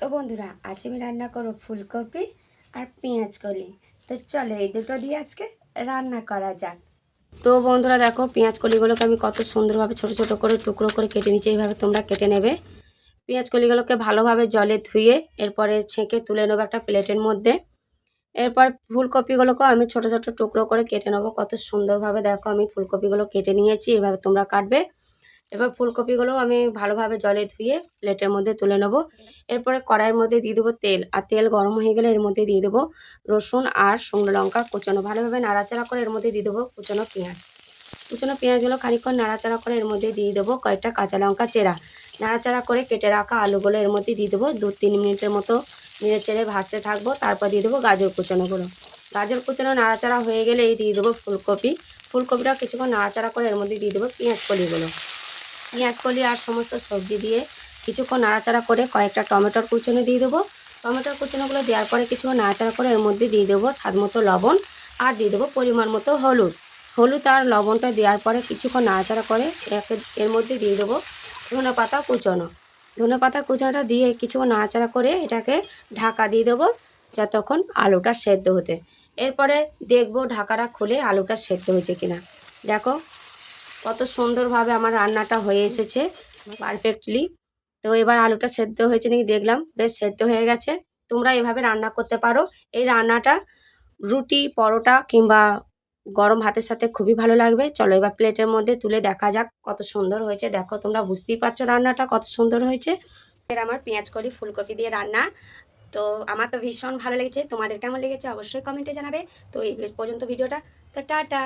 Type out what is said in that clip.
তো বন্ধুরা আজ আমি রান্না করব ফুলকপি আর পেঁয়াজ কলি। তো চলো এই দুটো দিয়ে আজকে রান্না করা যাক। তো বন্ধুরা দেখো, পেঁয়াজ কলিগুলোকে আমি কত সুন্দরভাবে ছোট ছোট করে টুকরো করে কেটে নিচ্ছি। এইভাবে তোমরা কেটে নেবে। পেঁয়াজ কলিগুলোকে ভালোভাবে জলে ধুয়ে এরপরে ছেঁকে তুলে নেবো একটা প্লেটের মধ্যে। এরপর ফুলকপিগুলোকেও আমি ছোট ছোট টুকরো করে কেটে নেবো। কত সুন্দরভাবে দেখো আমি ফুলকপিগুলো কেটে নিয়েছি। এভাবে তোমরা কাটবে। এবার ফুলকপিগুলো আমি ভালোভাবে জলে ধুয়ে প্লেটের মধ্যে তুলে নেবো। এরপরে কড়াইয়ের মধ্যে দিয়ে দেবো তেল, আর তেল গরম হয়ে গেলে এর মধ্যে দিয়ে দেবো রসুন আর শুকনো লঙ্কা কুচানো। ভালোভাবে নাড়াচাড়া করে এর মধ্যে দিয়ে দেবো কুচানো পেঁয়াজ। কুচানো পেঁয়াজগুলো খানিকক্ষণ নাড়াচাড়া করে এর মধ্যে দিয়ে দেবো কয়েকটা কাঁচা লঙ্কা চেরা। নাড়াচাড়া করে কেটে রাখা আলুগুলো এর মধ্যে দিয়ে দেবো। 2-3 মিনিটের মতো নেড়ে চেড়ে ভাজতে থাকবো। তারপর দিয়ে দেবো গাজর কুচানোগুলো। গাজর কুচানো নাড়াচাড়া হয়ে গেলে এই দিয়ে দেবো ফুলকপি। ফুলকপিটা কিছুক্ষণ নাড়াচাড়া করে এর মধ্যে দিয়ে দেবো পেঁয়াজ কলিগুলো। পেঁয়াজ কলি আর সমস্ত সবজি দিয়ে কিছুক্ষণ নাড়াচাড়া করে কয়েকটা টমেটোর কুচনো দিয়ে দেবো। টমেটোর কুচনোগুলো দেওয়ার পরে কিছুক্ষণ নাড়াচাড়া করে এর মধ্যে দিয়ে দেবো স্বাদ মতো লবণ আর দিয়ে দেবো পরিমাণ মতো হলুদ। হলুদ আর লবণটা দেওয়ার পরে কিছুক্ষণ নাড়াচাড়া করে এর মধ্যে দিয়ে দেবো ধনেপাতা কুচনো। ধনেপাতা কুচনোটা দিয়ে কিছুক্ষণ নাড়াচাড়া করে এটাকে ঢাকা দিয়ে দেবো যতক্ষণ আলুটা সেদ্ধ হতে। এরপরে দেখবো ঢাকাটা খুলে আলুটা সেদ্ধ হয়েছে কিনা। দেখো কত সুন্দরভাবে আমার রান্নাটা হয়ে এসেছে পারফেক্টলি। তো এবার আলুটা সেদ্ধ হয়েছে নাকি দেখলাম, বেশ সেদ্ধ হয়ে গেছে। তোমরা এভাবে রান্না করতে পারো। এই রান্নাটা রুটি, পরোটা কিংবা গরম ভাতের সাথে খুবই ভালো লাগবে। চলো এবার প্লেটের মধ্যে তুলে দেখা যাক কত সুন্দর হয়েছে। দেখো তোমরা বুঝতেই পারছো রান্নাটা কত সুন্দর হয়েছে। এর আমার পেঁয়াজ কলি ফুলকপি দিয়ে রান্না। তো আমার তো ভীষণ ভালো লেগেছে। তোমাদের কেমন লেগেছে অবশ্যই কমেন্টে জানাবে। তো এই পর্যন্ত ভিডিওটা। তো টাটা।